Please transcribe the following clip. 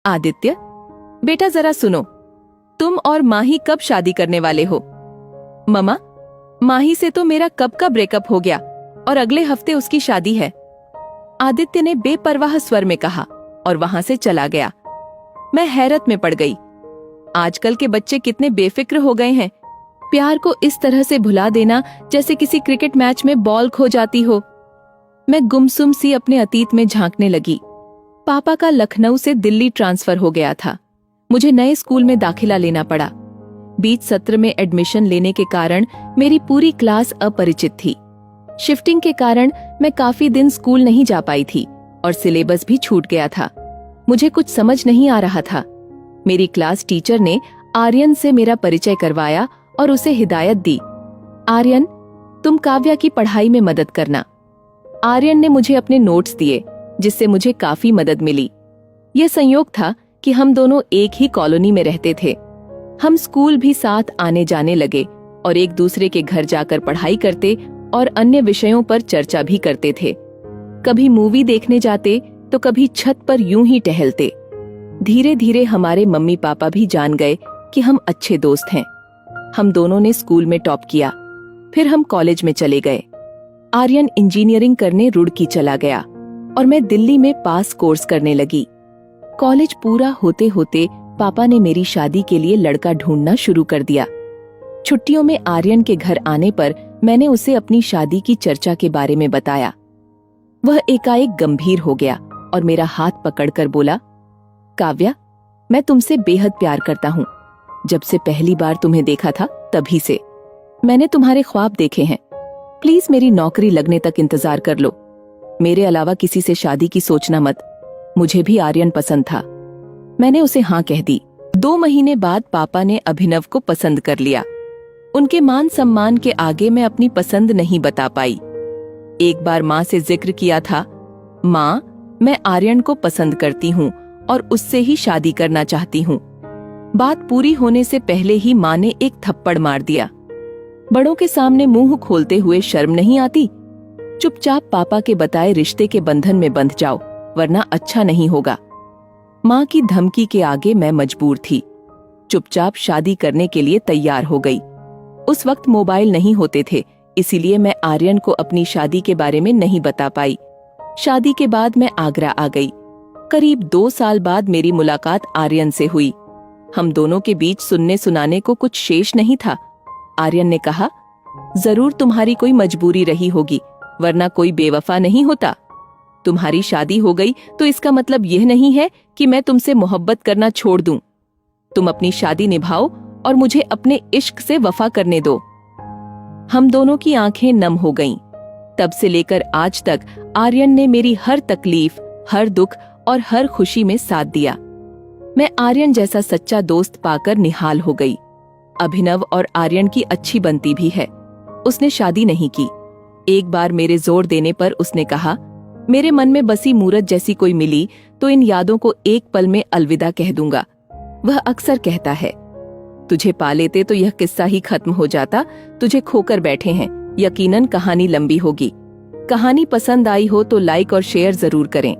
आदित्य, बेटा जरा सुनो, तुम और माही कब शादी करने वाले हो? ममा, माही से तो मेरा कब का ब्रेकअप हो गया और अगले हफ्ते उसकी शादी है, आदित्य ने बेपरवाह स्वर में कहा और वहां से चला गया। मैं हैरत में पड़ गई। आजकल के बच्चे कितने बेफिक्र हो गए हैं। प्यार को इस तरह से भुला देना जैसे किसी क्रिकेट मैच में बॉल खो जाती हो। मैं गुमसुम सी अपने अतीत में झांकने लगी। पापा का लखनऊ से दिल्ली ट्रांसफर हो गया था। मुझे नए स्कूल में दाखिला लेना पड़ा। बीच सत्र में एडमिशन लेने के कारण मेरी पूरी क्लास अपरिचित थी। शिफ्टिंग के कारण मैं काफी दिन स्कूल नहीं जा पाई थी और सिलेबस भी छूट गया था। मुझे कुछ समझ नहीं आ रहा था। मेरी क्लास टीचर ने आर्यन से मेरा परिचय करवाया और उसे हिदायत दी, आर्यन, तुम काव्या की पढ़ाई में मदद करना। आर्यन ने मुझे अपने नोट्स दिए, जिससे मुझे काफी मदद मिली। यह संयोग था कि हम दोनों एक ही कॉलोनी में रहते थे। हम स्कूल भी साथ आने जाने लगे और एक दूसरे के घर जाकर पढ़ाई करते और अन्य विषयों पर चर्चा भी करते थे। कभी मूवी देखने जाते तो कभी छत पर यूं ही टहलते। धीरे धीरे हमारे मम्मी पापा भी जान गए कि हम अच्छे दोस्त हैं। हम दोनों ने स्कूल में टॉप किया। फिर हम कॉलेज में चले गए। आर्यन इंजीनियरिंग करने रुड़की चला गया और मैं दिल्ली में पास कोर्स करने लगी। कॉलेज पूरा होते होते पापा ने मेरी शादी के लिए लड़का ढूंढना शुरू कर दिया। छुट्टियों में आर्यन के घर आने पर मैंने उसे अपनी शादी की चर्चा के बारे में बताया। वह एकाएक गंभीर हो गया और मेरा हाथ पकड़कर बोला, काव्या, मैं तुमसे बेहद प्यार करता हूँ। जब से पहली बार तुम्हें देखा था तभी से मैंने तुम्हारे ख्वाब देखे हैं। प्लीज मेरी नौकरी लगने तक इंतजार कर लो। मेरे अलावा किसी से शादी की सोचना मत। मुझे भी आर्यन पसंद था। मैंने उसे हाँ कह दी। 2 महीने बाद पापा ने अभिनव को पसंद कर लिया। उनके मान सम्मान के आगे मैं अपनी पसंद नहीं बता पाई। एक बार माँ से जिक्र किया था, माँ, मैं आर्यन को पसंद करती हूँ और उससे ही शादी करना चाहती हूँ। बात पूरी होने से पहले ही माँ ने एक थप्पड़ मार दिया। बड़ों के सामने मुंह खोलते हुए शर्म नहीं आती? चुपचाप पापा के बताए रिश्ते के बंधन में बंध जाओ, वरना अच्छा नहीं होगा। माँ की धमकी के आगे मैं मजबूर थी। चुपचाप शादी करने के लिए तैयार हो गई। उस वक्त मोबाइल नहीं होते थे, इसीलिए मैं आर्यन को अपनी शादी के बारे में नहीं बता पाई। शादी के बाद मैं आगरा आ गई। करीब 2 साल बाद मेरी मुलाकात आर्यन से हुई। हम दोनों के बीच सुनने सुनाने को कुछ शेष नहीं था। आर्यन ने कहा, जरूर तुम्हारी कोई मजबूरी रही होगी, वरना कोई बेवफा नहीं होता। तुम्हारी शादी हो गई तो इसका मतलब यह नहीं है कि मैं तुमसे मोहब्बत करना छोड़ दूं। तुम अपनी शादी निभाओ और मुझे अपने इश्क से वफा करने दो। हम दोनों की आंखें नम हो गईं। तब से लेकर आज तक आर्यन ने मेरी हर तकलीफ, हर दुख और हर खुशी में साथ दिया। मैं आर्यन जैसा सच्चा दोस्त पाकर निहाल हो गई। अभिनव और आर्यन की अच्छी बनती भी है। उसने शादी नहीं की। एक बार मेरे जोर देने पर उसने कहा, मेरे मन में बसी मूरत जैसी कोई मिली तो इन यादों को एक पल में अलविदा कह दूंगा। वह अक्सर कहता है, तुझे पा लेते तो यह किस्सा ही खत्म हो जाता, तुझे खोकर बैठे हैं, यकीनन कहानी लंबी होगी। कहानी पसंद आई हो तो लाइक और शेयर जरूर करें।